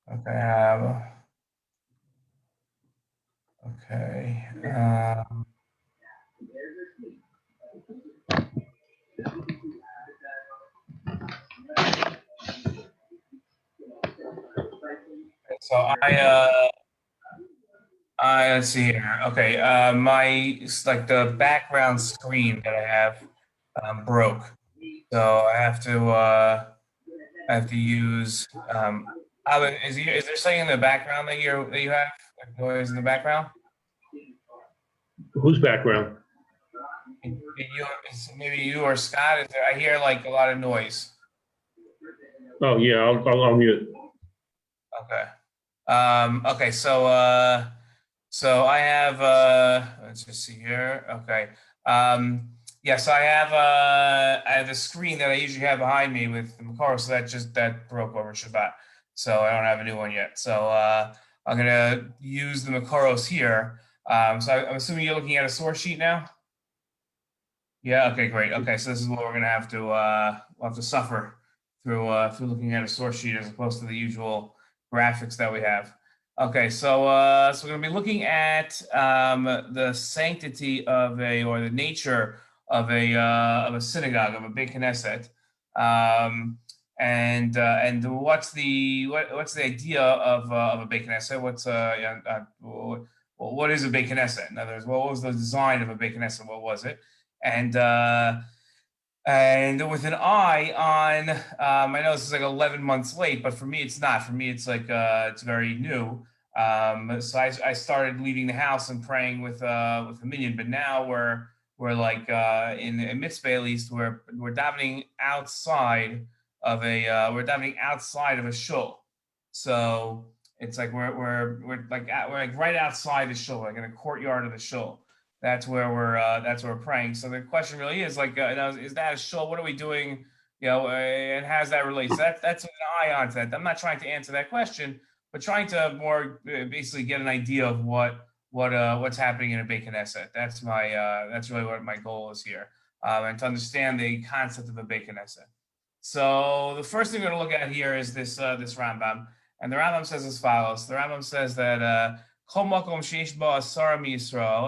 Okay, okay. So let's see here. Okay, like the background screen that I have broke, so I have to use is there something in the background that you have like noise in the background? Whose background? Maybe you or Scott? Is there, I hear like a lot of noise. Oh yeah, I'll mute. Okay. Okay. So I have let's just see here. Okay. Yeah. So I have the screen that I usually have behind me with the Makaro, so that broke over Shabbat. So I don't have a new one yet. So I'm gonna use the Makaros here. So I'm assuming you're looking at a source sheet now. Yeah. Okay. Great. Okay. So this is what we're gonna have to we'll have to suffer through looking at a source sheet as opposed to the usual graphics that we have. Okay. So we're gonna be looking at the sanctity of or the nature of a synagogue, of a beit knesset, and what's the idea of a beit knesset? What is a beit knesset? In other words, what was the design of a beit knesset? What was it? And with an eye on, I know this is like 11 months late, but for me it's not. For me it's like it's very new. So I started leaving the house and praying with a minyan, but now we're like in mitzvah at least we're davening outside of a shull. So it's like we're like right outside the shull, like in a courtyard of the shull. That's where we're praying. So the question really is like, is that a shull? What are we doing? And how does that relate? So that's an eye on that. I'm not trying to answer that question, but trying to more basically get an idea of what's happening in a beit knesset. That's really what my goal is here, and to understand the concept of a beit knesset. So the first thing we're going to look at here is this Rambam, and the Rambam says as follows. The Rambam says that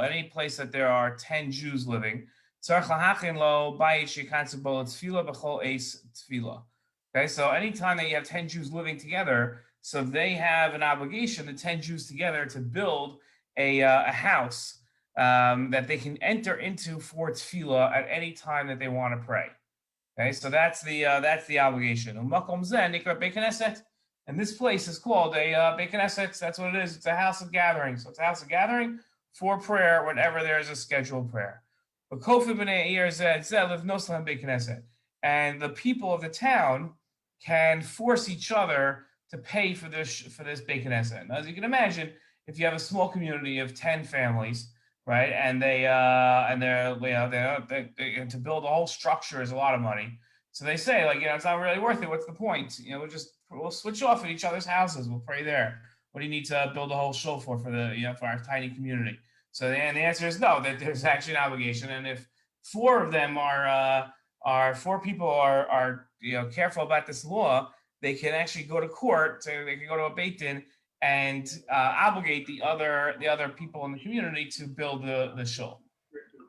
any place that there are 10 Jews living, okay, so anytime that you have 10 Jews living together, so they have an obligation, the 10 Jews together, to build a house that they can enter into for tefila at any time that they want to pray. Okay, so that's the obligation. And this place is called a beit knesset. That's what it is. It's a house of gathering. So it's a house of gathering for prayer whenever there's a scheduled prayer. And the people of the town can force each other to pay for this beit knesset. Now, as you can imagine, if you have a small community of 10 families, right, and to build a whole structure is a lot of money. So they say, like, it's not really worth it. What's the point? We'll switch off at each other's houses. We'll pray there. What do you need to build a whole show for for our tiny community? So the answer is no. That there's actually an obligation, and if four of them four people are careful about this law, they can actually go to court. So they can go to a beit din and obligate the other people in the community to build the shul.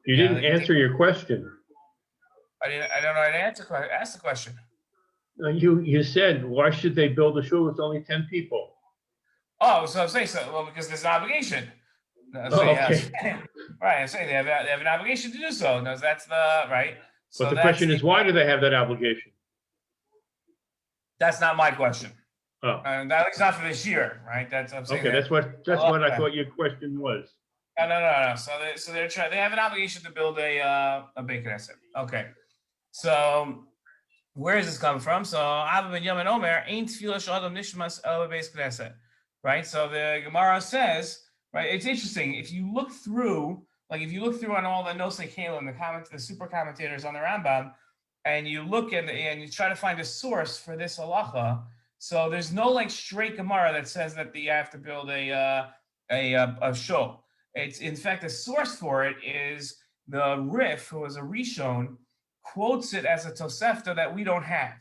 You didn't answer your question. I don't know how to ask the question. You said, why should they build a shul with only 10 people? Oh, so I'm saying so. Well, because there's an obligation. Okay. Right. I'm saying they have an obligation to do so. No, that's the right. So but the question is, why do they have that obligation? That's not my question. Oh. And that's not for this year, right? I'm saying okay. That's what I thought your question was. No. So they have an obligation to build a beit knesset. Okay. So where does this come from? So Abba ben Yamin Omer ain't tefila sh'adam nishmas el beis knesset, right? So the Gemara says, right? It's interesting if you look through on all the Nosei Kalim, the super commentators on the Rambam, and you look and you try to find a source for this halacha. So there's no like straight Gemara that says that you have to build a shull. It's in fact a source for it is the Rif, who was a Rishon, quotes it as a Tosefta that we don't have.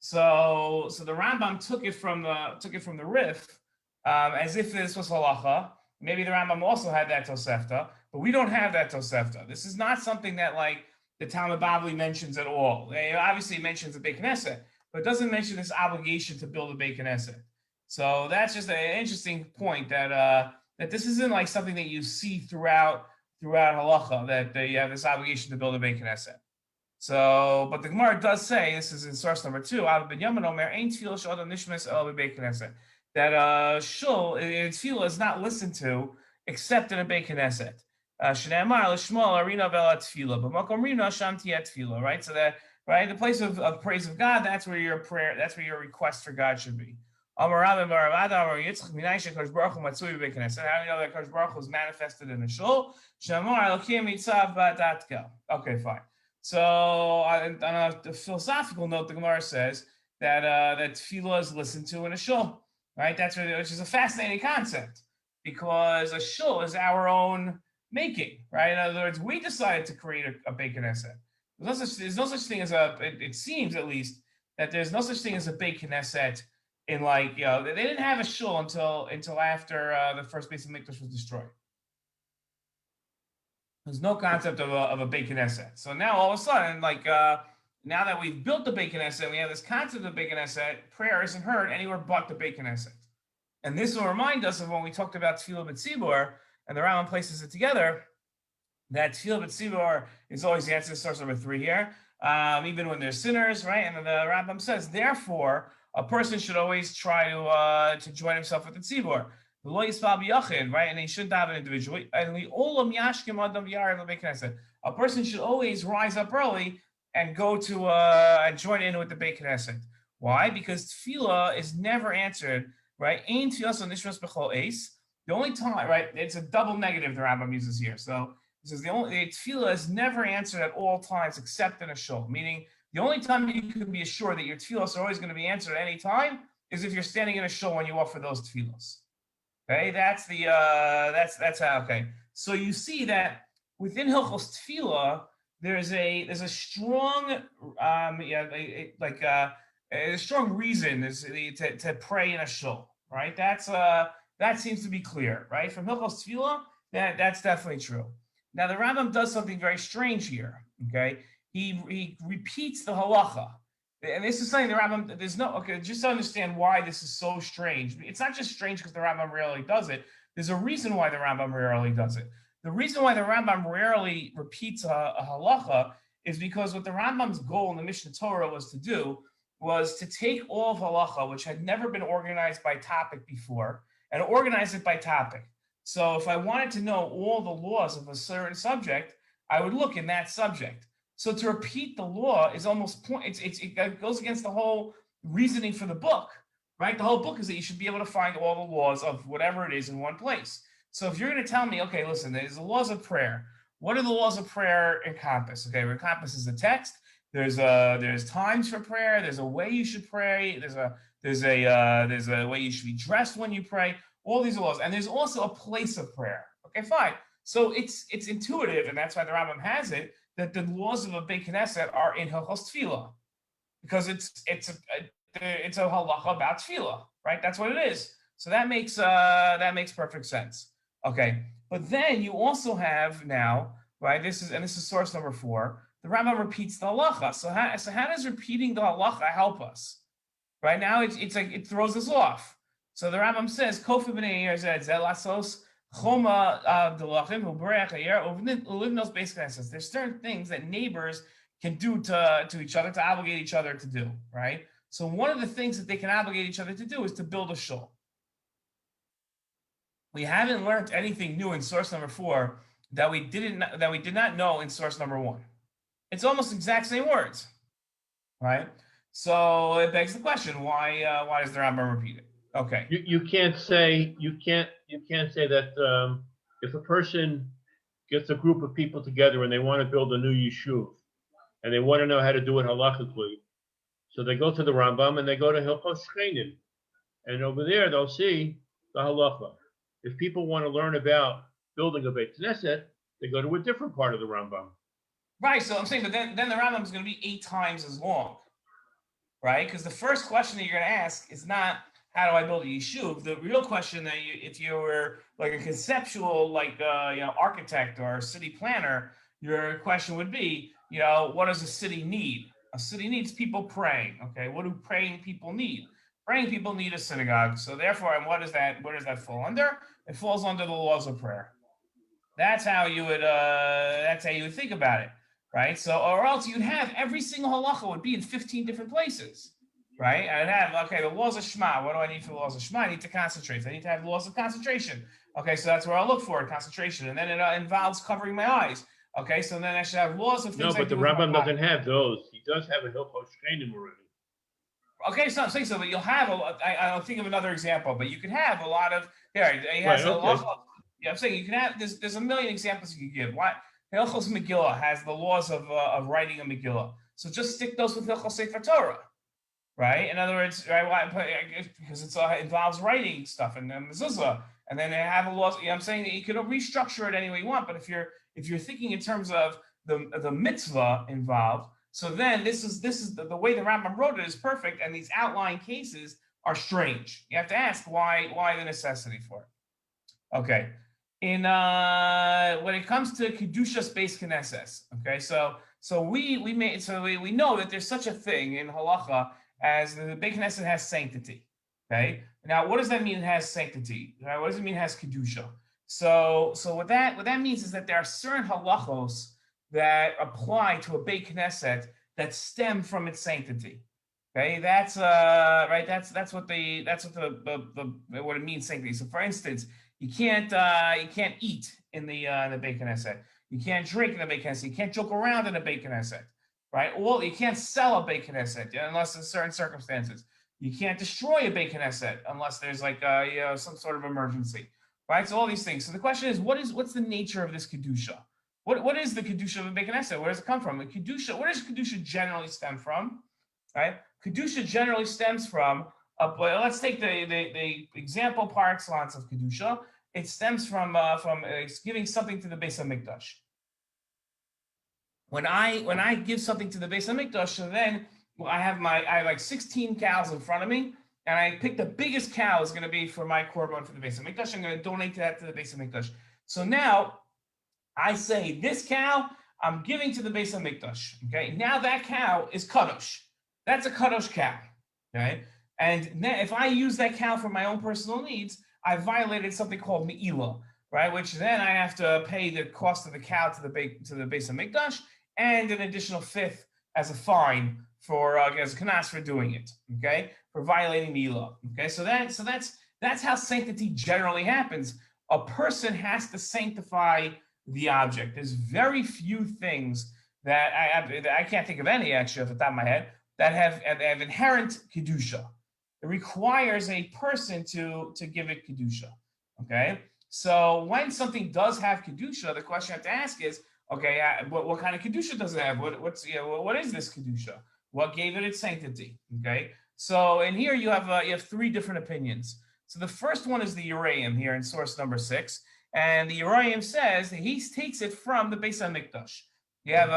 So the Rambam took it from the Rif as if this was halacha. Maybe the Rambam also had that Tosefta, but we don't have that Tosefta. This is not something that like the Talmud Bavli mentions at all. It obviously mentions the Beit Knesset, but it doesn't mention this obligation to build a Beit Knesset. So that's just an interesting point that this isn't like something that you see throughout halacha that you have this obligation to build a Beit Knesset. So, but the Gemara does say, this is in source number 2, that shull in tefila is not listened to except in a Beit Knesset. Right? So that, right, the place of praise of God, that's where your prayer, that's where your request for God should be. How do we know that Kosh Baruch Hu is manifested in the shull? Okay, fine. So on a philosophical note, the Gemara says that that tefillah is listened to in a shull, right? Which is a fascinating concept because a shull is our own making, right? In other words, we decided to create a Beit Knesset. There's no such thing as it seems at least that there's no such thing as a Beit Knesset in like, you know, they didn't have a shull until after the first Beis Hamikdash was destroyed. There's no concept of a Beit Knesset. So now all of a sudden, like now that we've built the Beit Knesset, we have this concept of Beit Knesset, prayer isn't heard anywhere but the Beit Knesset. And this will remind us of when we talked about tefila b'tzibur, and the Rambam places it together, that tefila b'tzibur is always the answer to source number 3 here, even when there's sinners, right? And the Rambam says, therefore, a person should always try to join himself with the tzibur. Right, and he shouldn't have an individually. And a person should always rise up early and go to and join in with the Beit Knesset. Why? Because tefillah is never answered. Right, the only time, right? It's a double negative the Rambam uses here. So it says the tefillah is never answered at all times except in a shull. Meaning the only time you can be assured that your tefillos are always going to be answered at any time is if you're standing in a shull when you offer those tefillos. Okay, that's the that's how. Okay, so you see that within hilchos tefila, there's a strong a strong reason is to pray in a shull, right? That seems to be clear, right? From hilchos tefila, that's definitely true. Now the Rambam does something very strange here. Okay, he repeats the halacha. And this is something the Rambam, just to understand why this is so strange. It's not just strange because the Rambam rarely does it. There's a reason why the Rambam rarely does it. The reason why the Rambam rarely repeats a halacha is because what the Rambam's goal in the Mishnah Torah was to do was to take all of halacha, which had never been organized by topic before, and organize it by topic. So if I wanted to know all the laws of a certain subject, I would look in that subject. So to repeat the law is almost it goes against the whole reasoning for the book, right? The whole book is that you should be able to find all the laws of whatever it is in one place. So if you're going to tell me, okay, listen, there's the laws of prayer. What do the laws of prayer encompass? Okay, encompasses the text. There's times for prayer. There's a way you should pray. There's a way you should be dressed when you pray. All these laws, and there's also a place of prayer. Okay, fine. So it's intuitive, and that's why the Rambam has it, that the laws of a Beit Knesset are in hilchos tefila, because it's a halacha about tefila, right? That's what it is. So that makes perfect sense. Okay, but then you also have now, right? This is source number 4. The Rambam repeats the halacha. So how does repeating the halacha help us? Right now, it's like it throws us off. So the Rambam says, "Kofi b'nei zelasos." There's certain things that neighbors can do to each other, to obligate each other to do, right? So one of the things that they can obligate each other to do is to build a shull. We haven't learned anything new in source number 4 that we did not know in source number 1. It's almost exact same words, right? So it begs the question: why does the Rambam repeat it? Okay. You can't say that if a person gets a group of people together and they want to build a new yeshuv and they want to know how to do it halachically, so they go to the Rambam and they go to hilchos shechinim, and over there they'll see the halacha. If people want to learn about building a Beit Knesset, they go to a different part of the Rambam. Right. So I'm saying, but then the Rambam is going to be 8 times as long. right? Because the first question that you're going to ask is not how do I build a yishuv. The real question that if you were like a conceptual, like architect or city planner, your question would be, what does a city need? A city needs people praying. Okay, what do praying people need? Praying people need a synagogue. So therefore, and what does that? Where does that fall under? It falls under the laws of prayer. That's how you would. That's how you would think about it, right? So, or else you'd have every single halacha would be in 15 different places, right? I'd have the laws of Shema. What do I need for the laws of Shema? I need to concentrate. I need to have laws of concentration. Okay, so that's where I'll look for concentration, and then it involves covering my eyes. Okay, so then I should have laws of things. No, but the Rambam doesn't have those. He does have a hilchos shechinim already. Okay, so I'm saying so, but you'll have I'll think of another example, but you could have a lot of he has a lot. Yeah, I'm saying you can have there's a million examples you can give. Why hilchos Megillah has the laws of writing a Megillah. So just stick those with hilchos Sefer Torah, right? In other words, right? Why? Because it involves writing stuff and mezuzah, and then they have a laws. I'm saying that you can restructure it any way you want, but if you're thinking in terms of the mitzvah involved. So then this is the way the Rambam wrote it is perfect, and these outlying cases are strange. You have to ask why the necessity for it. Okay, when it comes to kedushas beis knesses, okay, so we know that there's such a thing in halacha as the beis knesset has sanctity. Okay, now what does that mean? It has sanctity. Right? What does it mean? It has kedusha. So what that means is that there are certain halachos that apply to a beis knesset that stem from its sanctity. Okay, that's right. That's what what it means sanctity. So, for instance, you can't eat in the beis knesset. You can't drink in the beis knesset. You can't joke around in the beis knesset. Right? Well, you can't sell a beis knesset unless in certain circumstances. You can't destroy a beis knesset unless there's like some sort of emergency. Right? So all these things. So the question is, what's the nature of this kedusha? What is the kedusha of a beis knesset? Where does it come from? The kedusha. Where does kedusha generally stem from? Right? Kedusha generally stems from. Let's take the example par excellence of kedusha. It stems from giving something to the Beis Hamikdash. When I give something to the Beis Hamikdash, so then I have like 16 cows in front of me, and I pick the biggest cow is going to be for my korban for the Beis Hamikdash. I'm going to donate that to the Beis Hamikdash. So now I say, this cow I'm giving to the Beis Hamikdash. Okay, now that cow is kadosh. That's a kadosh cow. Okay, and if I use that cow for my own personal needs, I violated something called me'ilah, right? Which then I have to pay the cost of the cow to the Beis Hamikdash and an additional fifth as a fine for as knas for doing it. Okay, for violating me'ilah. Okay, so that's how sanctity generally happens. A person has to sanctify the object. There's very few things that I can't think of any actually off the top of my head that have inherent kedusha. It requires a person to give it kedusha. Okay, so when something does have kedusha, the question I have to ask is, okay, what kind of kedusha does it have? What is this kedusha? What gave it its sanctity? Okay, so in here you have three different opinions. So the first one is the Uraim here in source number 6. And the Uraim says that he takes it from the Beis Hamikdash. You have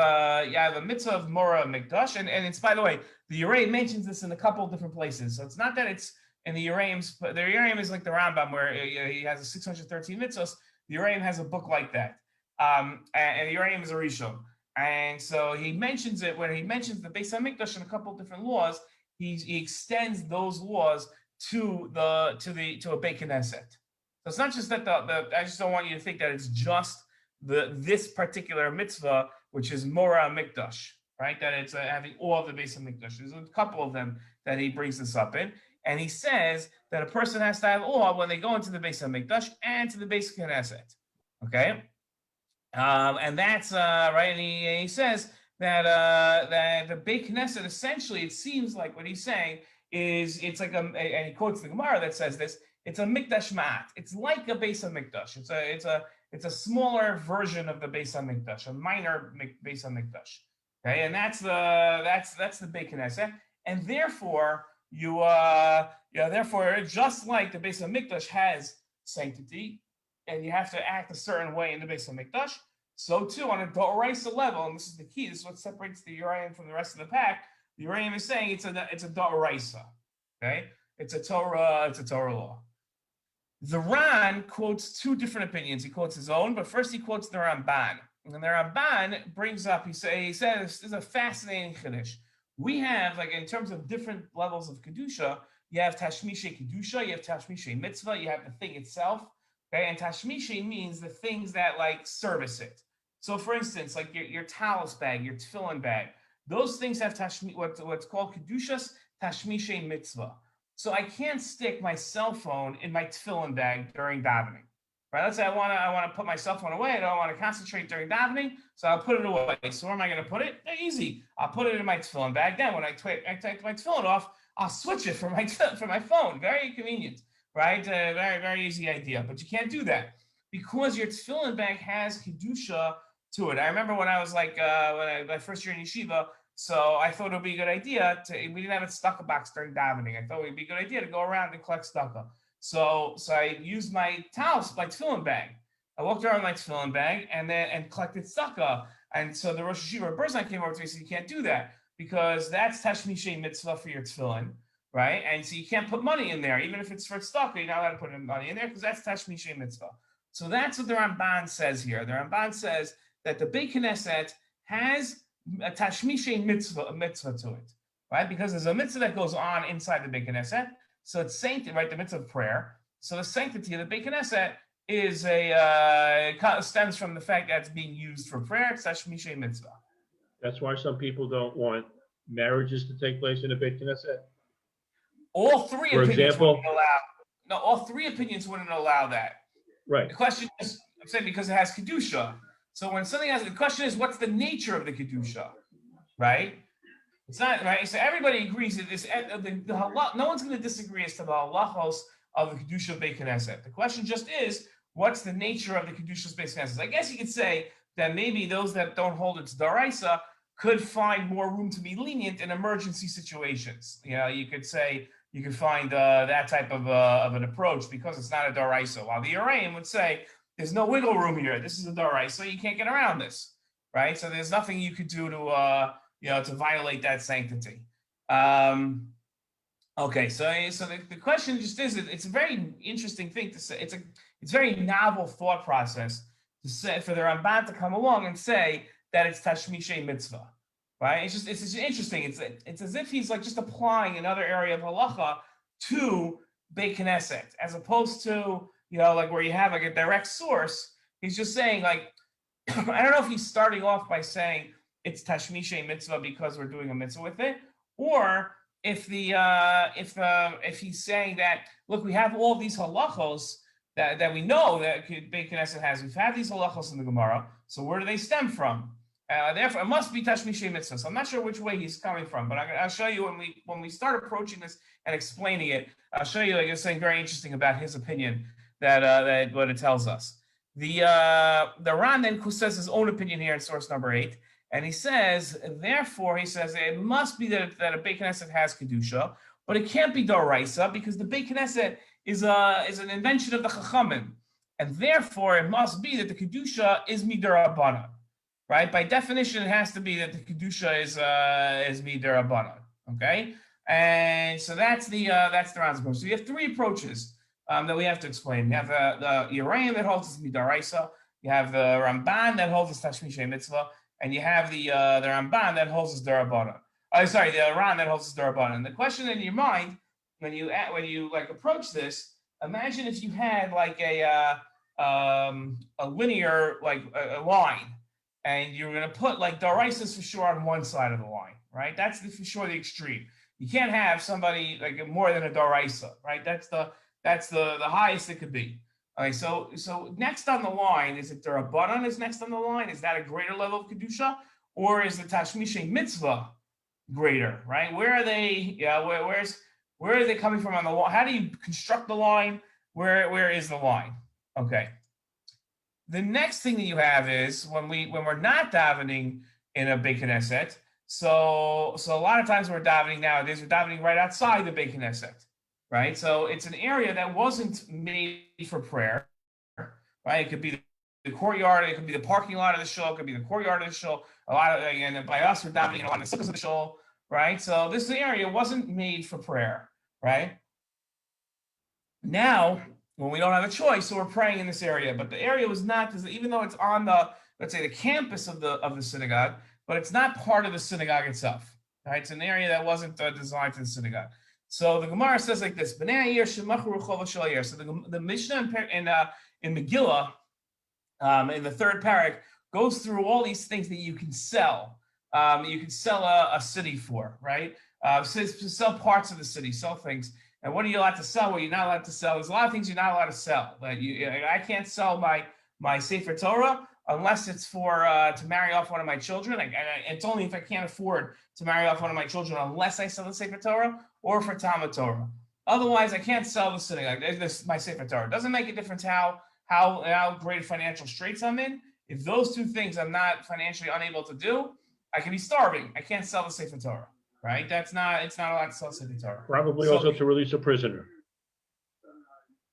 a mitzvah of Mora Mikdash, and it's, by the way, the Uraim mentions this in a couple of different places. So it's not that it's in the Uraim's, but the Uraim is like the Rambam where he has a 613 mitzvahs. The Uraim has a book like that, and the Uraim is a Rishon. And so he mentions it when he mentions the Beis Hamikdash in a couple of different laws. He extends those laws to a Beis Knesset. So it's not just that I just don't want you to think that it's just this particular mitzvah, which is Mora Mikdash, right? That it's having all of the Beis Hamikdash. There's a couple of them that he brings this up in, and he says that a person has to have all when they go into the Beis Hamikdash and to the Beis Knesset. Okay, and that's right. And he says that the Beis Knesset essentially, it seems like what he's saying is it's like and he quotes the Gemara that says this. It's a mikdash ma'at. It's like a Beis Hamikdash. It's a smaller version of the Beis Hamikdash, a minor Beis Hamikdash. Okay, and that's the Beis Knesset, and therefore therefore just like the Beis Hamikdash has sanctity, and you have to act a certain way in the Beis Hamikdash, so too on a d'oraisa level, and this is the key. This is what separates the Uriah from the rest of the pack. The Rambam is saying it's a da'oraisa. Okay, it's a Torah law. The Ran quotes two different opinions. He quotes his own, but first he quotes the Ramban. And the Ramban brings up, he says, this is a fascinating chiddush. We have, like, in terms of different levels of Kedusha, you have Tashmishe Kedusha, you have Tashmishe Mitzvah, you have the thing itself. Okay, and Tashmishe means the things that, like, service it. So, for instance, like your talus bag, your tefillin bag, those things have what's called Kedushas Tashmishe Mitzvah. So I can't stick my cell phone in my tefillin bag during davening. Right? Let's say I want to put my cell phone away. I don't want to concentrate during davening, so I'll put it away. So where am I going to put it? Easy. I'll put it in my tefillin bag. Then when I take my tefillin off, I'll switch it for my phone. Very convenient, right? Very, very easy idea. But you can't do that because your tefillin bag has kedusha to it. I remember when I was like my first year in yeshiva. So I thought it would be a good idea we didn't have a stucca box during davening. I thought it would be a good idea to go around and collect stucca. So I used my towels, my tefillin bag. I walked around with my tefillin bag and collected stucca. And so the Rosh Hashiva Berzan came over to me and said, you can't do that because that's Tashmishe Mitzvah for your tefillin, right? And so you can't put money in there. Even if it's for stucca, you're not allowed to put money in there because that's Tashmishe Mitzvah. So that's what the Ramban says here. The Ramban says that the Beit Knesset has a Tashmishe mitzvah to it, right? Because there's a mitzvah that goes on inside the Beit Knesset. So it's sanctity, right? The mitzvah of prayer. So the sanctity of the Beit Knesset is stems from the fact that it's being used for prayer. It's Tashmishe mitzvah. That's why some people don't want marriages to take place in the Beit Knesset. All three For opinions example, wouldn't allow. No, all three opinions wouldn't allow that. Right. The question is, I'm saying because it has kedusha. So when something has, the question is, what's the nature of the kedusha, right? It's not right. So everybody agrees that this. No one's going to disagree as to the halachos of the kedusha of Beit Knesset. The question just is, what's the nature of the kedusha of Beit Knesset? I guess you could say that maybe those that don't hold it's daraisa could find more room to be lenient in emergency situations. You know, you could say you could find that type of an approach because it's not a daraisa. While the Uraim would say there's no wiggle room here. This is a daraisa, so you can't get around this, right? So there's nothing you could do to to violate that sanctity. Okay, so the question just is, it's a very interesting thing to say. It's a very novel thought process to say for the Ramban to come along and say that it's Tashmishe mitzvah, right? It's just interesting. It's as if he's like just applying another area of halacha to Beit Knesset, as opposed to like where you have like a direct source. He's just saying like, I don't know if he's starting off by saying it's Tashmishe mitzvah because we're doing a mitzvah with it, or if he's saying that, look, we have all these halachos that we know that Beit Knesset has. We've had these halachos in the Gemara, so where do they stem from? Therefore, it must be Tashmishe mitzvah. So I'm not sure which way he's coming from, but I'll show you when we start approaching this and explaining it. I'll show you like something very interesting about his opinion that what it tells us. The Ran then says his own opinion here in source number 8, and he says, therefore, he says it must be that a Beit Knesset has kedusha, but it can't be daraisa because the Beit Knesset is an invention of the Chachamim, and therefore it must be that the kedusha is midarabana, right? By definition, it has to be that the kedusha is midarabana. Okay, and so that's the Ran's approach. So you have three approaches that we have to explain. You have the Uraim that holds it's midaraisa. You have the Ramban that holds it's Tashmishe mitzvah, and you have the Ramban that holds it's darabana. The Ran that holds it's darabana. And the question in your mind when you like approach this, imagine if you had like a linear like a line, and you're going to put like daraisas for sure on one side of the line, right? That's for sure the extreme. You can't have somebody like more than a daraisa, right? That's the highest it could be. Okay, so next on the line, is it Darabanan is next on the line? Is that a greater level of Kedusha? Or is the Tashmishe mitzvah greater, right? Where are they? Yeah, where are they coming from on the line? How do you construct the line? Where is the line? Okay. The next thing that you have is when we're not davening in a Beit Knesset, so a lot of times we're davening nowadays, we're davening right outside the Beit Knesset. Right, so it's an area that wasn't made for prayer, right? It could be the courtyard, it could be the parking lot of the shul, it could be the courtyard of the shul. And by us, we're davening on the sukkahs of the shul, right? So this area wasn't made for prayer, right? Now, when we don't have a choice, so we're praying in this area, but the area was not, even though it's on the, let's say, the campus of the synagogue, but it's not part of the synagogue itself, right? It's an area that wasn't designed for the synagogue. So the Gemara says like this: B'nei Yair shemachu rechova shel Yair. So the Mishnah in Megillah, in the third parak, goes through all these things that you can sell. You can sell a city for, right? Sell parts of the city, sell things. And what are you allowed to sell? What you're not allowed to sell? There's a lot of things you're not allowed to sell. Like I can't sell my Sefer Torah unless it's for to marry off one of my children. It's only if I can't afford to marry off one of my children unless I sell the Sefer Torah or for Talmud Torah. Otherwise, I can't sell the synagogue. My Sefer Torah. It doesn't make a difference how great financial straits I'm in. If those two things I'm not financially unable to do, I can be starving. I can't sell the Sefer Torah. Right? It's not allowed to sell Sefer Torah. Probably also to release a prisoner.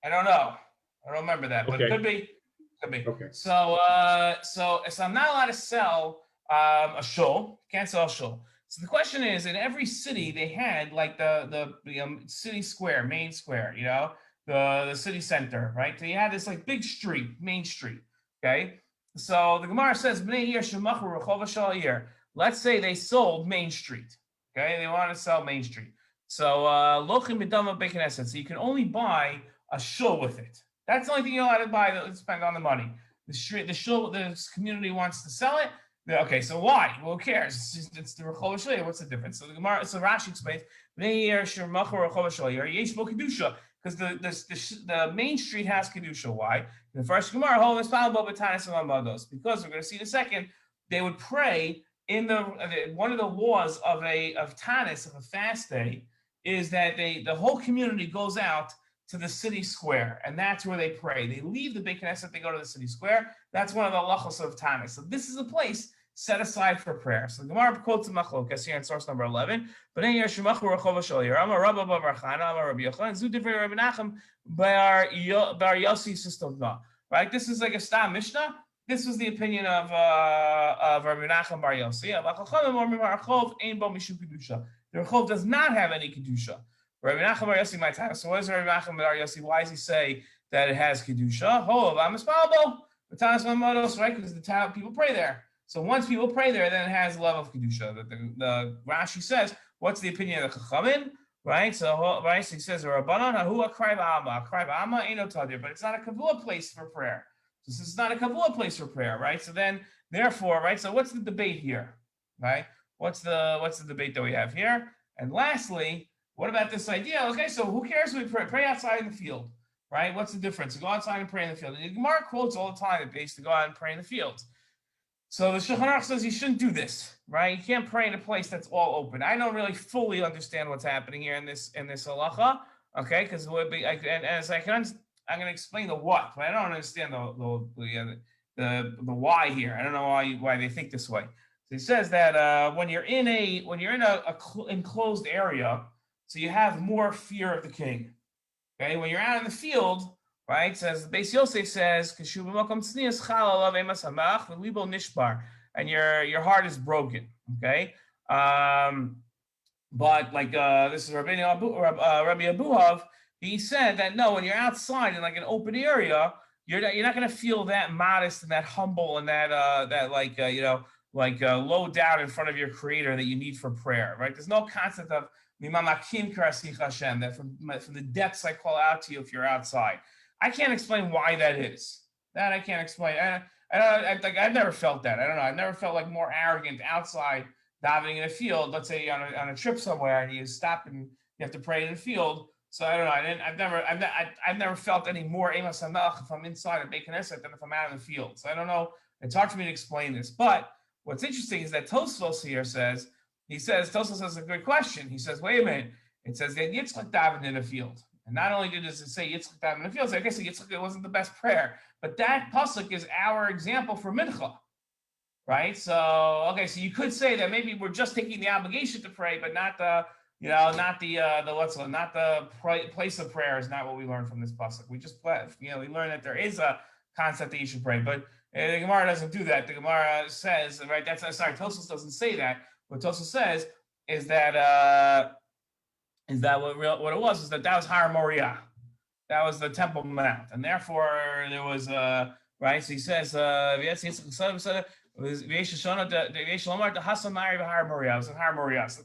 I don't know. I don't remember that, but it could be. Okay. So I'm not allowed to sell a shull. Can't sell a shull. So the question is, in every city they had like the city square, main square, the city center, right? So you had this like big street, main street. Okay. So the Gemara says, B'nei Yair shemachu rechova shel Yair. Let's say they sold Main Street. Okay, they want to sell Main Street. So lochim b'dama b'knesset. So you can only buy a shull with it. That's the only thing you're allowed to buy that spend on the money. The shull, the community wants to sell it. Okay, so why? Well, who cares? It's the rechova shel Yair. What's the difference? So the Gemara, so Rashi explains, B'nei Yair shemachu rechova shel Yair yesh bo kedusha, because the Main Street has kedusha. Why? In the first Gemara, because we're going to see in a second, they would pray. In one of the laws of Tanis, of a fast day, is that the whole community goes out to the city square, and that's where they pray. They leave the Beit Knesset, they go to the city square. That's one of the halachos of Tanis. So this is a place set aside for prayer. So the Gemara quotes a machlokas here in source number 11. B'nei Yair shemachu rechova shel Yair. Amar Rabba bar Chana, Amar Rabbi Yochanan, Zu divrei Rabbi Mנחem bar Yossi sistovna. Right? This is like a stam Mishnah. This was the opinion of Rabbi Mנחem bar Yossi. The Rechov does not have any kedusha. Rabbi Mנחem bar Yossi might have. So what does Rabbi Mנחem bar Yossi? Why does he say that it has kedusha? Right? Because the town people pray there. So once people pray there, then it has a level of kedusha. The Rashi says, what's the opinion of the Chachamim? Right? So he says, Rabbanan hahu akrei ba'ama. Akrei ba'ama ain't no tadir, but it's not a kavua place for prayer. This is not a kavua place for prayer, right? So then, therefore, right? So what's the debate here, right? What's the debate that we have here? And lastly, what about this idea? Okay, so who cares if we pray outside in the field, right? What's the difference? To go outside and pray in the field. And the Gemara quotes all the time that based to go out and pray in the fields. So the Shulchan Aruch says you shouldn't do this, right? You can't pray in a place that's all open. I don't really fully understand what's happening here in this halacha, okay? Because I'm going to explain the what, but I don't understand the why here. I don't know why they think this way. So he says that when you're in a enclosed area, so you have more fear of the king. Okay, when you're out in the field, right? Says the Beis Yosef says, and your heart is broken. Okay, but like this is Rabbi Abuhav. He said that no, when you're outside in like an open area, you're not going to feel that modest and that humble and that low down in front of your Creator that you need for prayer, right? There's no concept of that from the depths I call out to you if you're outside. I can't explain why that is. That I can't explain. I've never felt that. I don't know. I've never felt like more arrogant outside davening in a field. Let's say on a trip somewhere and you stop and you have to pray in the field. So I don't know. I've never felt any more emas hamach if I'm inside a Beit Knesset than if I'm out in the field. So I don't know. It's hard for me to explain this. But what's interesting is that Tosfos here says Tosfos has a good question. He says, wait a minute. It says that Yitzchak davened in a field. And not only does it say Yitzchak davened in the field, so I guess Yitzchak it wasn't the best prayer. But that pasuk is our example for mincha. Right? So you could say that maybe we're just taking the obligation to pray, but not the place of prayer is not what we learn from this pasuk. We just we learn that there is a concept that you should pray, but the Gemara doesn't do that. The Gemara says, right? Tosfos doesn't say that. What Tosfos says is that what it was, is that was Har Moriah. That was the Temple Mount, and therefore there was right. So he says, the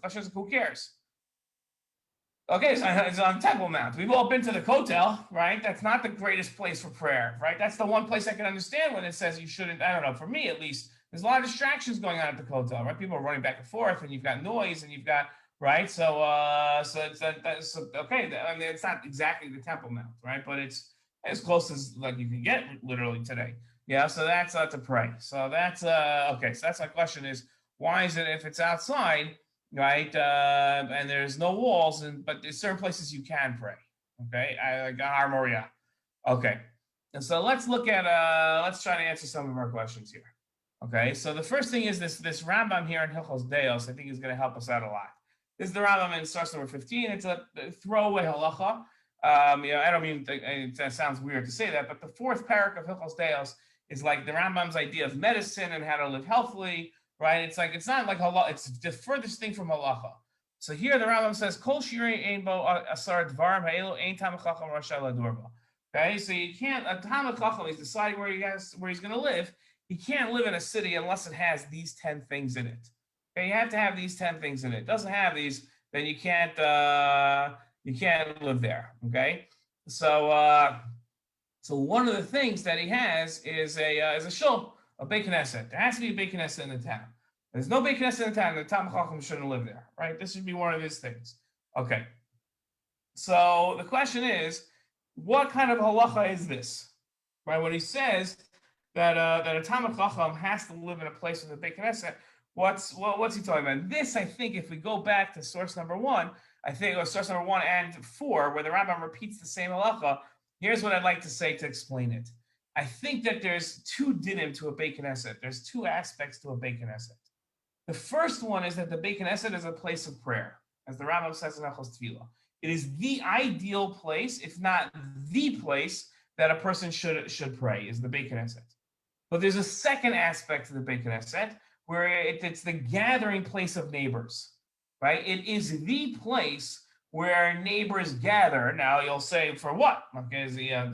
question is, who cares? Okay, so it's on Temple Mount. We've all been to the Kotel, right? That's not the greatest place for prayer, right? That's the one place I can understand when it says you shouldn't. I don't know. For me, at least, there's a lot of distractions going on at the Kotel, right? People are running back and forth, and you've got noise, and you've got right. So it's okay. I mean, it's not exactly the Temple Mount, right? But it's as close as like you can get literally today. Yeah. So that's to pray. So that's okay. So that's my question: is why is it if it's outside? Right, and there's no walls, but there's certain places you can pray. Okay, like Har Moriah. Okay, and so let's look at let's try to answer some of our questions here. Okay, so the first thing is this Rambam here in Hilchos Deos, I think is going to help us out a lot. This is the Rambam in source number 15. It's a throwaway halacha. I don't mean that sounds weird to say that, but the fourth parak of Hilchos Deos is like the Rambam's idea of medicine and how to live healthily. Right? It's not like halacha. It's the furthest thing from halacha. So here the Rambam says, "Kol shirei ein bo asar dvarim ha'elu ein tamid chacham rasha ladurba." Okay, so you can't. A tamid chacham is deciding where he's going to live. He can't live in a city unless it has these 10 things in it. Okay, you have to have these 10 things in it. It doesn't have these, then you can't live there. Okay, so one of the things that he has is a shull. A Beit Knesset. There has to be a Beit Knesset in the town. There's no Beit Knesset in the town. The Talmid Chacham shouldn't live there, right? This should be one of his things. Okay. So the question is, what kind of halacha is this, right? When he says that a Talmid Chacham has to live in a place with a Beit Knesset, what's he talking about? This, I think, if we go back to source number 1, or source number 1 and 4, where the Rambam repeats the same halacha. Here's what I'd like to say to explain it. I think that there's 2 dinim to a Beit Knesset. There's 2 aspects to a Beit Knesset. The first one is that the Beit Knesset is a place of prayer, as the Rambam says in hilchos tefila. It is the ideal place, if not the place, that a person should pray, is the Beit Knesset. But there's a second aspect to the Beit Knesset, where it's the gathering place of neighbors, right? It is the place where neighbors gather. Now you'll say, for what? Because they have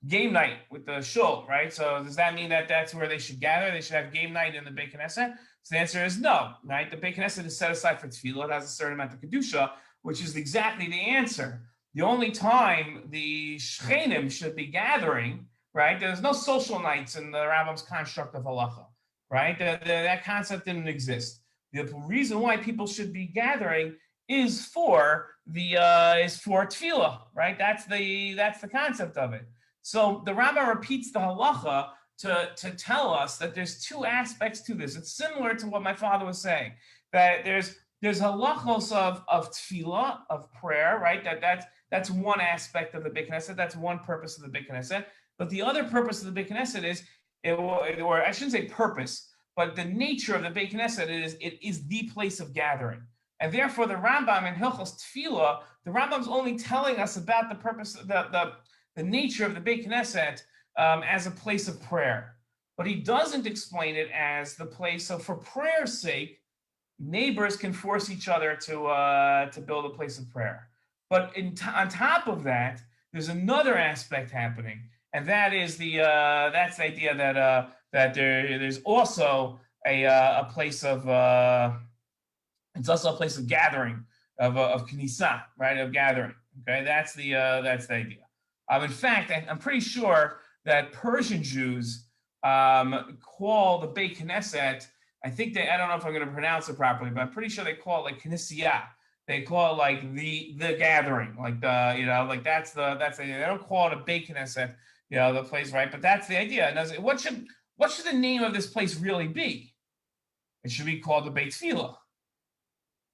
game night with the shull, right? So does that mean that that's where they should gather? They should have game night in the Beit Knesset? So the answer is no, right? The Beit Knesset is set aside for tefila. It has a certain amount of kedusha, which is exactly the answer. The only time the shechinim should be gathering, right? There's no social nights in the Rambam's construct of halacha, right? That concept didn't exist. The reason why people should be gathering is for tefillah, right? That's the concept of it. So the Rambam repeats the halacha to tell us that there's 2 aspects to this. It's similar to what my father was saying, that there's halachos of tefillah, of prayer, right? That's one aspect of the Beit Knesset. That's one purpose of the Beit Knesset. But the other purpose of the Beit Knesset is, or I shouldn't say purpose, but the nature of the Beit Knesset it is the place of gathering. And therefore, the Rambam in Hilchos Tefillah, the Rambam's only telling us about the purpose, the nature of the Beit Knesset as a place of prayer. But he doesn't explain it as the place. So for prayer's sake, neighbors can force each other to build a place of prayer. But on top of that, there's another aspect happening, and that is that's the idea that there's also a place of it's also a place of gathering of knesset, right? Of gathering. Okay, that's the idea. In fact, I'm pretty sure that Persian Jews call the Beit Knesset. I don't know if I'm going to pronounce it properly, but I'm pretty sure they call it like Knessia. They call it like the gathering, like that's the idea. They don't call it a Beit Knesset, the place, right? But that's the idea. And what should the name of this place really be? It should be called the Beit Tefillah,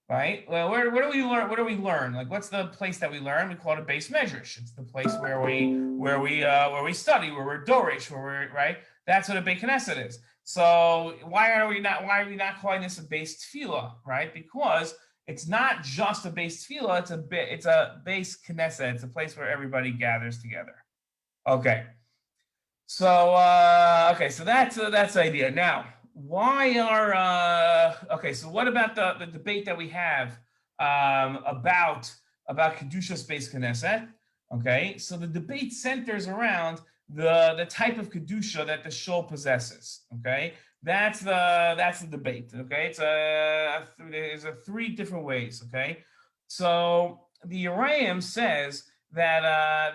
right? Well, where do we learn? What do we learn? Like, what's the place that we learn? We call it a base medrash. It's the place where we study, where we're dorish, where we're right. That's what a Beit Knesset is. So why are we not calling this a base tefillah, right? Because it's not just a base tefillah, it's a base knesset. It's a place where everybody gathers together. Okay. So so that's the idea. Now, why are okay? So what about the debate that we have about kedushas beis knesset? Okay, so the debate centers around the type of kedusha that the shull possesses. Okay, that's the debate. Okay, there's three different ways. Okay, so the Rambam says that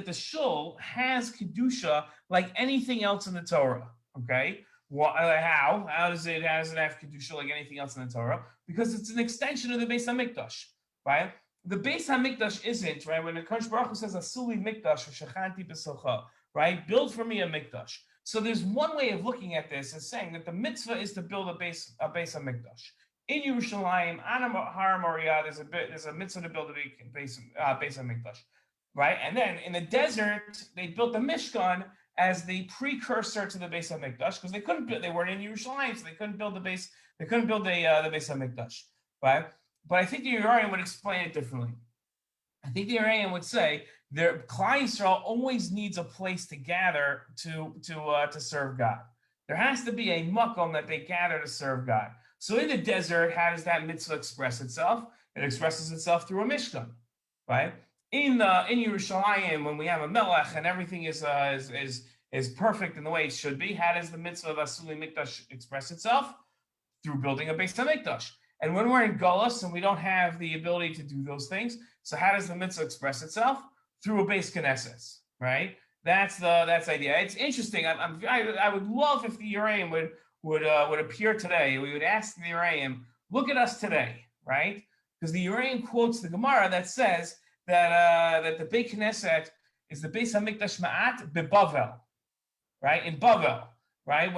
the shull has kedusha like anything else in the Torah. Okay, how does it have kedusha like anything else in the Torah? Because it's an extension of the Beis Hamikdash, right? The Beis Hamikdash isn't, right? When the Kodesh Baruch Hu says Asuli Mikdash or Shechanti B'Socha, right? Build for me a Mikdash. So there's one way of looking at this as saying that the mitzvah is to build a Beis Hamikdash. In Yerushalayim, on Har Moriah, there's a mitzvah to build a Beis Hamikdash, right? And then in the desert, they built the Mishkan as the precursor to the Beis Hamikdash because they weren't in Yerushalayim, so they couldn't build the Beis Hamikdash, right? But I think the Uriah would explain it differently. I think the Uriah would say Klal Yisrael always needs a place to gather to serve God. There has to be a makom that they gather to serve God. So in the desert, how does that mitzvah express itself? It expresses itself through a mishkan, right? In Yerushalayim, when we have a melech and everything is perfect in the way it should be, how does the mitzvah of Asuli Mikdash express itself? Through building a Beis Hamikdash. And when we're in Gullus and we don't have the ability to do those things, so how does the mitzvah express itself? Through a Beis Knesset, right? That's the idea. It's interesting. I would love if the Uraim would appear today. We would ask the Uraim, look at us today, right? Because the Uraim quotes the Gemara that says that the Beis Knesset is the Beis Hamikdash Ma'at beBavel, right? In Bavel, right?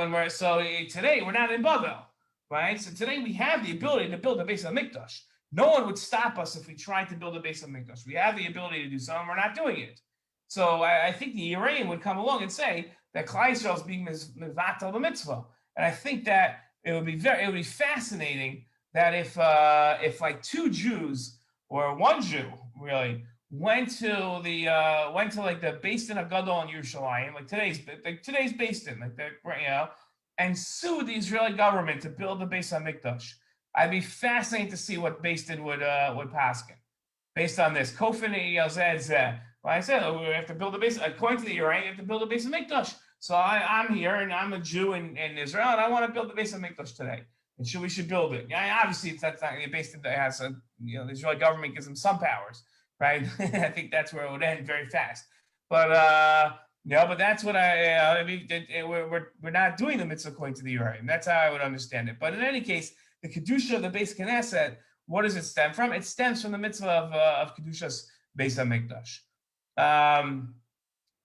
Today we're not in Bavel. Right, so today we have the ability to build a Beis Hamikdash. No one would stop us if we tried to build a Beis Hamikdash. We have the ability to do so, and we're not doing it. So I think the Uraim would come along and say that Klal Yisrael is being mivatal the mitzvah, and I think that it would be fascinating that if like two Jews or one Jew really went to like the Beis Din Hagadol in Yerushalayim, like today's Beis Din, and sue the Israeli government to build the Beis Hamikdash. I'd be fascinated to see what Beis Din would paskin based on this. Kofin Yalzeh. Well, I said we have to build a base. According to the Uriah, you have to build a Beis Hamikdash. So I'm here and I'm a Jew in Israel and I want to build the Beis Hamikdash today. And we should build it. Yeah, obviously that's not based in that has the Israeli government gives them some powers, right? I think that's where it would end very fast. But but that's what we're not doing the mitzvah according to the Uriah. That's how I would understand it. But in any case, the kedusha of the Beis Knesset, what does it stem from? It stems from the mitzvah of kedushas Beis Hamikdash.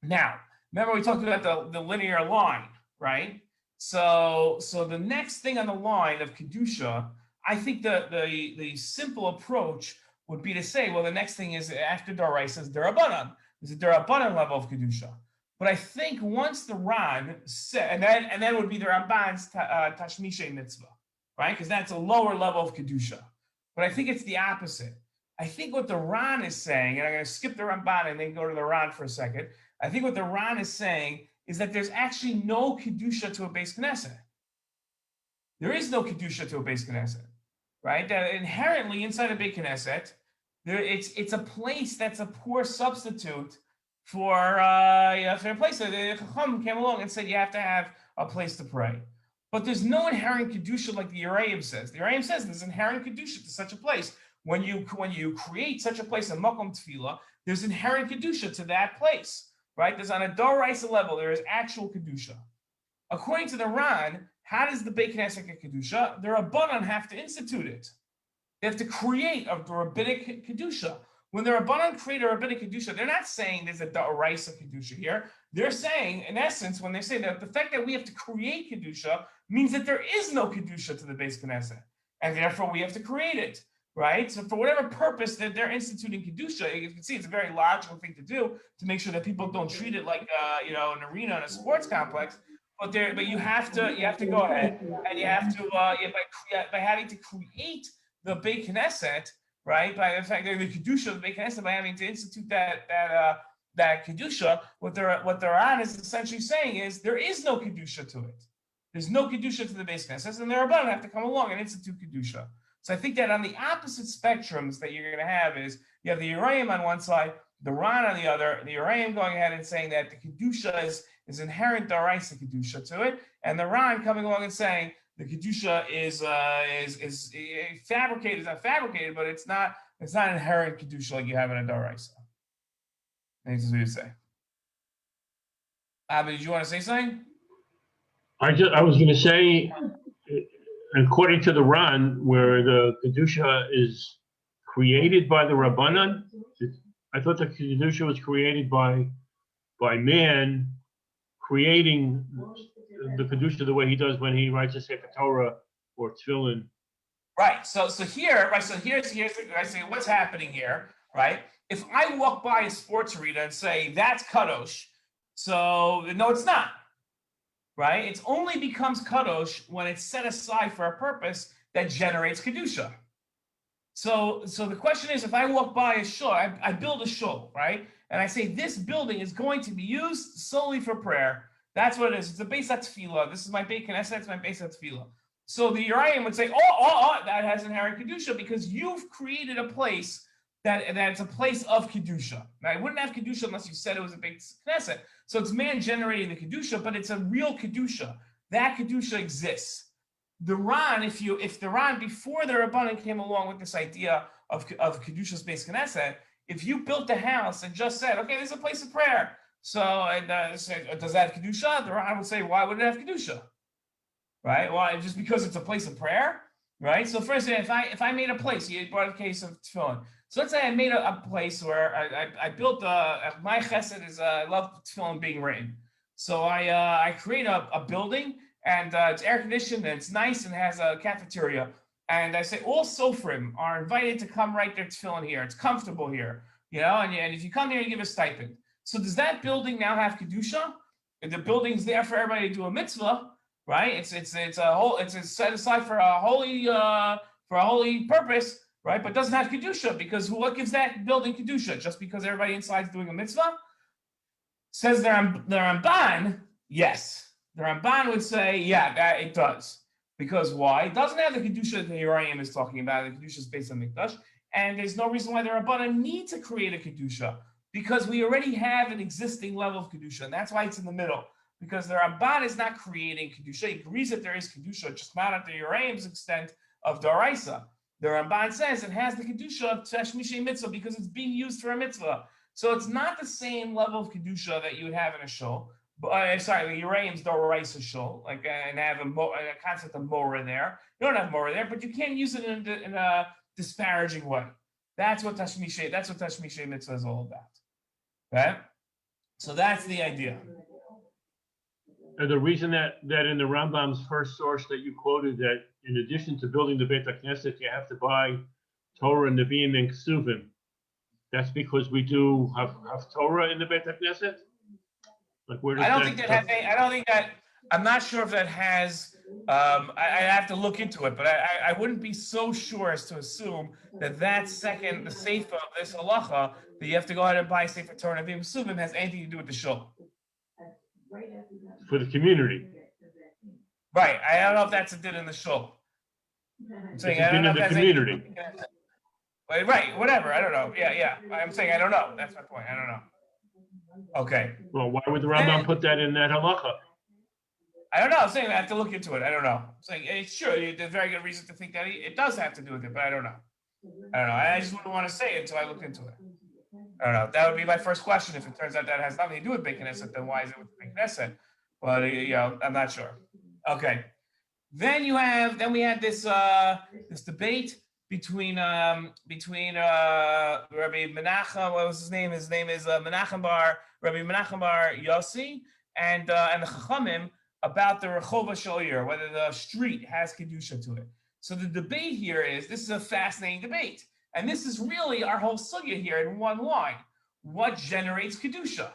Now, remember we talked about the linear line, right? So the next thing on the line of kedusha, I think the simple approach would be to say, well, the next thing is after Doraisa is Derabanan. There's a Derabanan level of kedusha. But I think once the Ran said, and then would be the Ramban's Tashmishay mitzvah, right? Because that's a lower level of kedusha. But I think it's the opposite. I think what the Ran is saying, and I'm going to skip the Ramban and then go to the Ran for a second. I think what the Ran is saying is that there's actually no kedusha to a Beis Knesset. There is no kedusha to a Beis Knesset, right? That inherently inside a Beis Knesset, it's a place that's a poor substitute for a place. The Chacham came along and said you have to have a place to pray. But there's no inherent kedusha like the Uraim says. The Uraim says there's inherent kedusha to such a place. When you create such a place, a makom tefila, there's inherent kedusha to that place, right? There's on a doraisa level, there is actual kedusha. According to the Ran, how does the Beis Knesset get kedusha? The Rabbanan have to institute it. They have to create a rabbinic kedusha. When the Rabbanan create a rabbinic kedusha, they're not saying there's a doraisa kedusha here. They're saying, in essence, when they say that the fact that we have to create kedusha means that there is no kedusha to the Beis Knesset, and therefore we have to create it. Right? So for whatever purpose that they're instituting kedusha, you can see it's a very logical thing to do to make sure that people don't treat it like an arena in a sports complex. But you have to go ahead and you have to by having to create the Beis Knesset, right? By the fact that the kedusha of the Beis Knesset, by having to institute that kedusha, what the Ran is essentially saying is there is no kedusha to it. there's no kedusha to the Beis Knesset, and the Rabbanan have to come along and institute kedusha. So I think that on the opposite spectrums that you're going to have is you have the Uraim on one side, the Ran on the other, the Uraim going ahead and saying that the kedusha is inherent daraisa kedusha to it, and the Ran coming along and saying the kedusha is fabricated. It's not fabricated, but it's not inherent kedusha like you have in a daraisa. I think that's what you say. Did you want to say something? I was going to say, according to the Ran, where the kedusha is created by the Rabbanan, I thought the kedusha was created by man creating the kedusha the way he does when he writes a sefer Torah or tefillin. Right. So here, right. So here's I say what's happening here, right? If I walk by a sports arena and say that's kadosh, so no, it's not. Right? It only becomes kadosh when it's set aside for a purpose that generates kedusha. So the question is, if I walk by a shull, I build a shull, right? And I say this building is going to be used solely for prayer. That's what it is. It's a beis tefila. This is my Beit Knesset. It's my beis tefila. So the Uriah would say, that has inherent kedusha because you've created a place that it's a place of kedusha. Now, I wouldn't have kedusha unless you said it was a Beit Knesset. So it's man generating the kedusha, but it's a real kedusha. That kedusha exists. The Ran, if the Ran before the Rabbanan came along with this idea of kedusha's Beit Knesset, if you built a house and just said, okay, this is a place of prayer, so does that have kedusha? The Ran would say, why would it have kedusha? Right? Well, just because it's a place of prayer, right? So, for instance, if I made a place, you brought a case of tefillin. So let's say I made a place where I built my chesed is I love tefillin being written. So I create a building and it's air conditioned and it's nice and has a cafeteria. And I say all sofrim are invited to come write their tefillin here. It's comfortable here, and if you come here, you give a stipend. So does that building now have kedusha? If the building's there for everybody to do a mitzvah, right? It's set aside for a holy purpose, right? But doesn't have kedusha because what gives that building kedusha? Just because everybody inside is doing a mitzvah? Says the Ramban, yes. The Ramban would say, yeah, that it does. Because why? It doesn't have the kedusha that the Uriah is talking about. The kedusha is based on mikdash, and there's no reason why the Rabbanan need to create a kedusha because we already have an existing level of kedusha, and that's why it's in the middle. Because the Ramban is not creating kedusha. He agrees that there is kedusha, just not at the Uriah's extent of daraisa. The Ramban says it has the kedusha of tashmishay mitzvah because it's being used for a mitzvah. So it's not the same level of kedusha that you would have in a shul. The Uriah's daraisa shul, and have a concept of mora there. You don't have mora there, but you can't use it in a disparaging way. That's what tashmishay mitzvah is all about. Right? So that's the idea. And the reason that in the Rambam's first source that you quoted that in addition to building the Beit Knesset, you have to buy Torah and Nevi'im and Ksuvim. That's because we do have Torah in the Beit Knesset? Like where does I don't think that I'm not sure if that has I have to look into it, but I wouldn't be so sure as to assume that second, the sefer of this halacha, that you have to go ahead and buy sefer Torah and Nevi'im Ksuvim has anything to do with the shul. For the community. Right. I don't know if that's a din in the shul. I'm saying I don't know if that's community. Right, whatever. I don't know. Yeah. I'm saying I don't know. That's my point. I don't know. Okay. Well, why would the Rambam put that in that halacha? I don't know. I'm saying I have to look into it. I don't know. I'm saying it's sure. There's very good reason to think that it does have to do with it, but I don't know. I just wouldn't want to say it until I look into it. I don't know. That would be my first question. If it turns out that has nothing to do with Beit Knesset, then why is it with Beit Knesset? But I'm not sure. Okay. Then we had this debate between Rabbi Menachem. What was his name? His name is Rabbi Menachem bar Yossi, and the Chachamim about the Rechova Shiur, whether the street has kedusha to it. So the debate here is this is a fascinating debate. And this is really our whole sugya here in one line. What generates kedusha,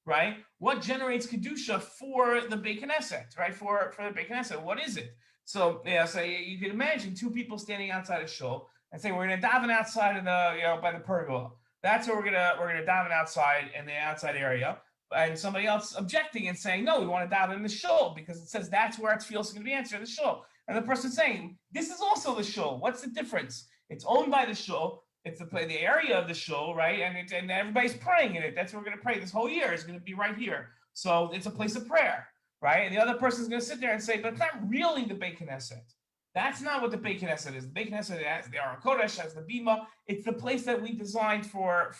right? What generates kedusha for the Beit Knesset, right? For the Beit Knesset, what is it? So you can imagine two people standing outside a shul and saying we're going to daven outside in the by the pergola. That's where we're gonna daven outside in the outside area. and somebody else objecting and saying, no, we want to daven in the shull because it says that's where our tefillah is going to be answered, the shull. And the person saying, this is also the shull. What's the difference? It's owned by the shull. It's the area of the shull, right? And everybody's praying in it. That's where we're going to pray. This whole year is going to be right here. So it's a place of prayer, right? And the other person is going to sit there and say, but it's not really the Beit Knesset. That's not what the Beit Knesset is. The Beit Knesset has the Aron Kodesh, has the Bima. It's the place that we designed for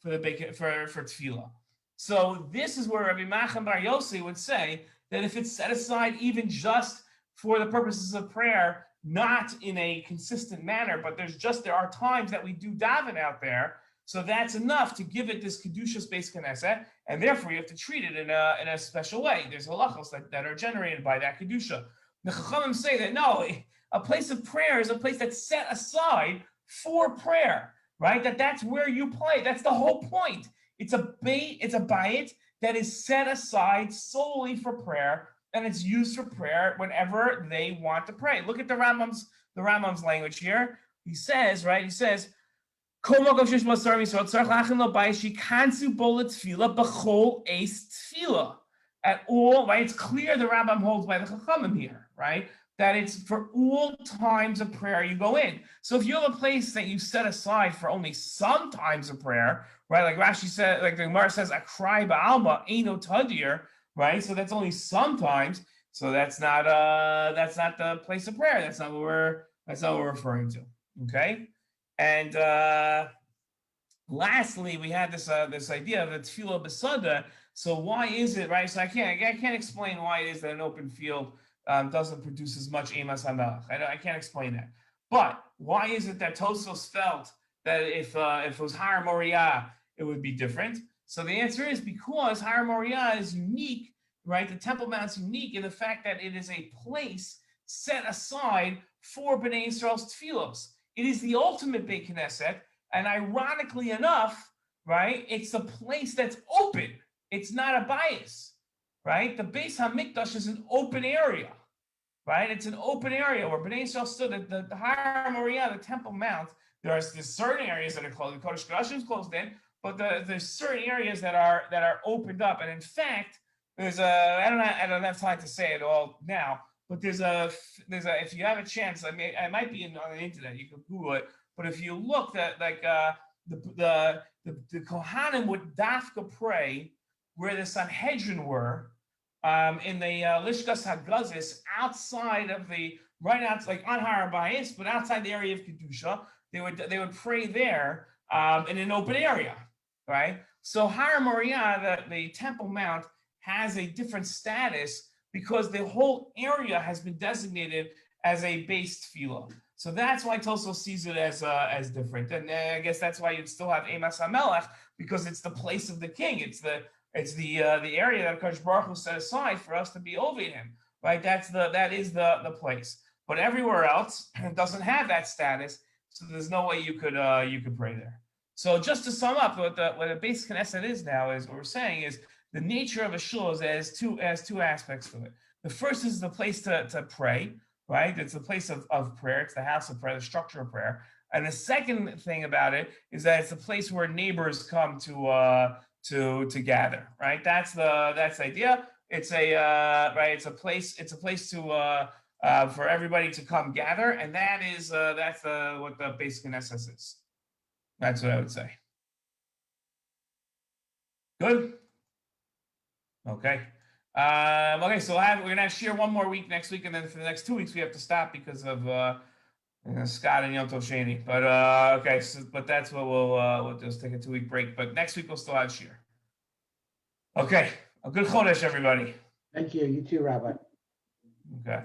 tefillah. So this is where Rabbi Mנחem bar Yossi would say that if it's set aside even just for the purposes of prayer, not in a consistent manner, but there are times that we do daven out there, so that's enough to give it this kedushas based Knesset, and therefore you have to treat it in a special way. There's halachos that are generated by that kedusha. The Chachamim say that no, a place of prayer is a place that's set aside for prayer, right? That's where you play. That's the whole point. It's a bayit that is set aside solely for prayer, and it's used for prayer whenever they want to pray. Look at the Rambam's language here. He says, right? He says, at all, right? It's clear the Rambam holds by the Chachamim here, right? That it's for all times of prayer you go in. So if you have a place that you set aside for only some times of prayer, right? Like Rashi said, like the Gemara says, "Akrai ba'alma eino tadir," right? So that's only sometimes. So that's not the place of prayer. That's not what we're referring to. Okay, and lastly, we had this idea of the tefillah besada. So why is it, right? So I can't explain why it is that an open field doesn't produce as much emas hamelach. I can't explain that. But why is it that Tosos felt that if it was Har Moriah, it would be different? So the answer is because Har Moriah is unique, right? The Temple Mount's unique in the fact that it is a place set aside for Bnei Yisrael's tefillos. It is the ultimate Beit Knesset, and ironically enough, right, it's a place that's open. It's not a bias, right? The Beis HaMikdash is an open area, right? It's an open area where Bnei Yisrael stood at the Har Moriah, the Temple Mount. There's certain areas that are closed. The Kodesh Kodashim is closed in, but there's certain areas that are opened up. And in fact, there's I don't have time to say it all now, but there's a if you have a chance, I might be on the internet. You can Google it. But if you look at the Kohanim would dafka pray where the Sanhedrin were in the Lishkas Hagazis outside of right out like on Har HaBayis, but outside the area of Kedusha, they would pray there in an open area, right? So Har Moriah, the Temple Mount, has a different status because the whole area has been designated as a base tefillah. So that's why Tosos sees it as different, and I guess that's why you'd still have Emas HaMelech, because it's the place of the king. It's the area that Kadosh Baruch Hu set aside for us to be over him, right? That is the place. But everywhere else it doesn't have that status, so there's no way you could pray there. So just to sum up, what the base Knesset is now is what we're saying is the nature of a shull has two aspects to it. The first is the place to pray, right? It's the place of prayer. It's the house of prayer, the structure of prayer. And the second thing about it is that it's a place where neighbors come to gather, right? That's the idea. It's it's a place to for everybody to come gather, and that's what the basic Knesset is. That's what I would say. Good. Okay. Okay. So we're gonna have Shiur one more week next week, and then for the next 2 weeks we have to stop because of Scott and Yom Tov Sheni. But okay. But that's what we'll just take a 2-week break. But next week we'll still have Shiur. Okay. A good Chodesh, everybody. Thank you. You too, Rabbi. Okay.